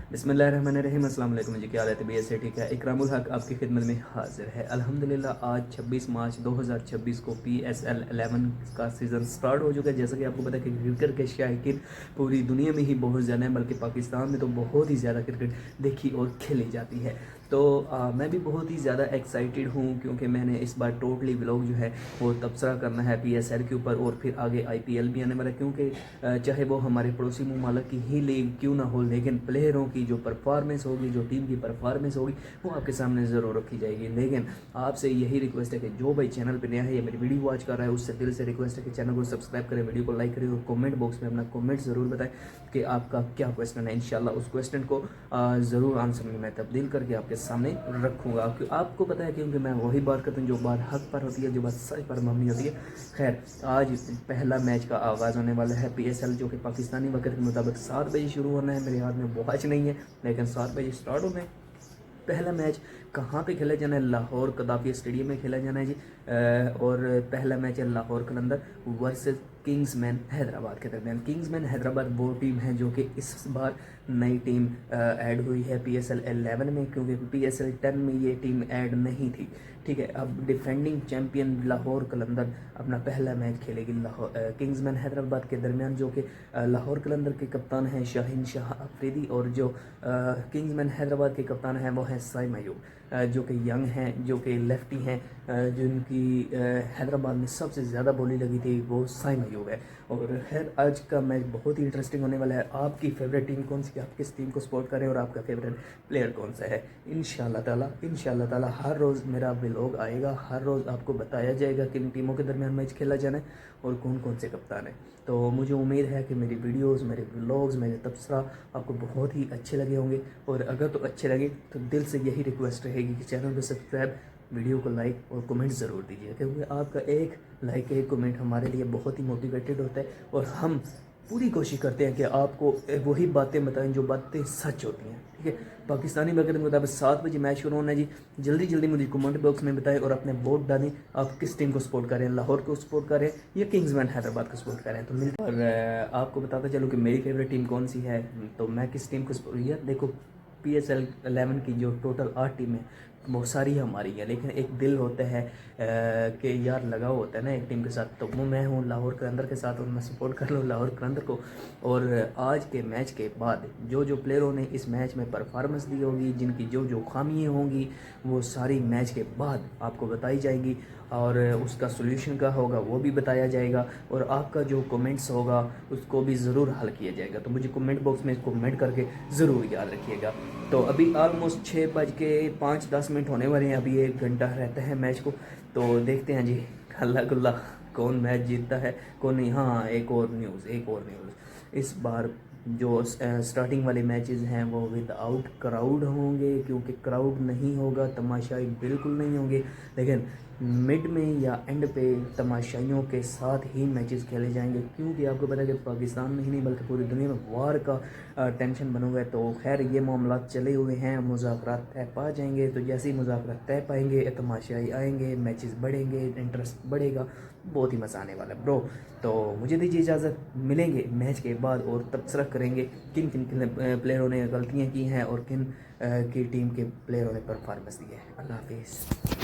बिस्मिल्लाहिर्रहमानिर्रहीम। अस्सलाम वालेकुम जी, क्या हाल है? तबीयत से ठीक है? इकरामुल हक आपकी खिदमत में हाजिर है। अल्हम्दुलिल्लाह आज 26 मार्च 2026 को PSL 11 का सीज़न स्टार्ट हो चुका है। जैसा कि आपको पता है कि क्रिकेट के शायकीन पूरी दुनिया में ही बहुत ज़्यादा है, बल्कि पाकिस्तान में तो बहुत ही ज़्यादा क्रिकेट देखी और खेली जाती है। तो मैं भी बहुत ही ज़्यादा एक्साइटेड हूँ, क्योंकि मैंने इस बार टोटली व्लॉग जो है वो तबसरा करना है PSL के ऊपर, और फिर आगे IPL भी आने वाला है। क्योंकि चाहे वो हमारे पड़ोसी मुमालिक की ही लीग क्यों ना हो, लेकिन प्लेयरों की जो परफॉर्मेंस होगी, जो टीम की परफॉर्मेंस होगी, वो आपके सामने ज़रूर रखी जाएगी। लेकिन आपसे यही रिक्वेस्ट है कि जो भाई चैनल पर नया है या मेरी वीडियो वॉच कर रहा है, उससे दिल से रिक्वेस्ट है कि चैनल को सब्सक्राइब करें, वीडियो को लाइक करें और कमेंट बॉक्स में अपना कमेंट ज़रूर बताएं कि आपका क्या क्वेश्चन है। इंशाल्लाह उस क्वेश्चन को ज़रूर आंसर में मैं तब्दील करके आपके सामने रखूँगा। आपको पता है, क्योंकि मैं वही बात करता हूँ जो बात हक पर होती है, जो बात सच पर मबनी होती है। खैर, आज पहला मैच का आगाज़ होने वाला है PSL, जो कि पाकिस्तानी वक्त के मुताबिक 7 बजे शुरू होना है। मेरे हाथ में वॉच नहीं है, लेकिन 7 बजे स्टार्ट होना है। पहला मैच कहाँ पे खेला जाना है? लाहौर कदाफिया स्टेडियम में खेला जाना है जी। और पहला मैच है लाहौर कलंदर वर्सेस किंग्समैन हैदराबाद के दरमियान। किंग्समैन हैदराबाद वो टीम है जो कि इस बार नई टीम ऐड हुई है PSL 11 में, क्योंकि PSL 10 में ये टीम ऐड नहीं थी। ठीक है, अब डिफेंडिंग चैंपियन लाहौर कलंदर अपना पहला मैच खेलेगी किंग्समैन हैदराबाद के दरमियान, जो कि लाहौर कलंदर के कप्तान हैं शाहीन शाह अफरीदी, और जो किंग्समैन हैदराबाद के कप्तान हैं वो हैं साइम अयूब, जो कि यंग हैं, जो कि लेफ्टी हैं, जिनकी हैदराबाद में सबसे ज़्यादा बोली लगी थी वो साइम अयूब है। और खैर, आज का मैच बहुत ही इंटरेस्टिंग होने वाला है। आपकी फेवरेट टीम कौन सी है? आप किस टीम को सपोर्ट करें और आपका फेवरेट प्लेयर कौन सा है? इंशाल्लाह ताला हर रोज़ मेरा व्लॉग आएगा, हर रोज़ आपको बताया जाएगा किन टीमों के दरमियान मैच खेला जाना है और कौन कौन से कप्तान हैं। तो मुझे उम्मीद है कि मेरी वीडियोस, मेरे व्लॉग्स, मेरे तबसरा आपको बहुत ही अच्छे लगे होंगे। और अगर तो अच्छे लगे तो दिल से यही रिक्वेस्ट रहेगी कि चैनल को सब्सक्राइब, वीडियो को लाइक और कमेंट ज़रूर दीजिए, क्योंकि आपका एक लाइक, एक कमेंट हमारे लिए बहुत ही मोटिवेटेड होता है। और हम पूरी कोशिश करते हैं कि आपको वही बातें बताएं जो बातें सच होती हैं। ठीक है, पाकिस्तानी वक्त के मुताबिक 7 बजे मैच शुरू होना है जी। जल्दी जल्दी मुझे कमेंट बॉक्स में बताएं और अपने वोट डालें। आप किस टीम को सपोर्ट करें? लाहौर को सपोर्ट करें या किंग्समैन हैदराबाद को सपोर्ट करें? तो मिलते हैं। और आपको बताता चलूँ कि मेरी फेवरेट टीम कौन सी है। तो मैं किस टीम को सपोर्ट, यार देखो, PSL 11 की जो टोटल 8 टीमें बहुत सारी हमारी है, लेकिन एक दिल होता है कि यार लगाव होता है ना एक टीम के साथ। तो वो मैं हूँ लाहौर कलंदर के साथ, और मैं सपोर्ट कर लूँ लाहौर कलंदर को। और आज के मैच के बाद जो जो प्लेयरों ने इस मैच में परफॉर्मेंस दी होगी, जिनकी जो जो खामियाँ होंगी, वो सारी मैच के बाद आपको बताई जाएगी, और उसका सोल्यूशन क्या होगा वो भी बताया जाएगा, और आपका जो कमेंट्स होगा उसको भी ज़रूर हल किया जाएगा। तो मुझे कमेंट बॉक्स में कमेंट करके ज़रूर याद रखिएगा। तो अभी ऑलमोस्ट 6:05-10 होने वाले हैं। अभी 1 घंटा रहता है मैच को, तो देखते हैं जी अल्लाह गुल्ला कौन मैच जीतता है कौन नहीं। हाँ, एक और न्यूज़, इस बार जो स्टार्टिंग वाले मैचेस हैं वो विदाउट क्राउड होंगे, क्योंकि क्राउड नहीं होगा, तमाशाई बिल्कुल नहीं होंगे। लेकिन मिड में या एंड पे तमाशाइयों के साथ ही मैचेस खेले जाएंगे, क्योंकि आपको पता है कि पाकिस्तान में ही नहीं बल्कि पूरी दुनिया में वार का टेंशन बना हुआ है। तो खैर, ये मामला चले हुए हैं, मुज़ाकरात तय पा जाएंगे। तो जैसे ही मुज़ाकरात तय पाएंगे, तमाशाई आएंगे, मैचेस बढ़ेंगे, इंटरेस्ट बढ़ेगा, बहुत ही मज़ा आने वाला है ब्रो। तो मुझे दीजिए इजाज़त, मिलेंगे मैच के बाद और तबसरा करेंगे किन किन प्लेयरों ने गलतियाँ की हैं और किन की टीम के प्लेयरों ने परफॉर्मेंस दी है। अल्लाह हाफिज़।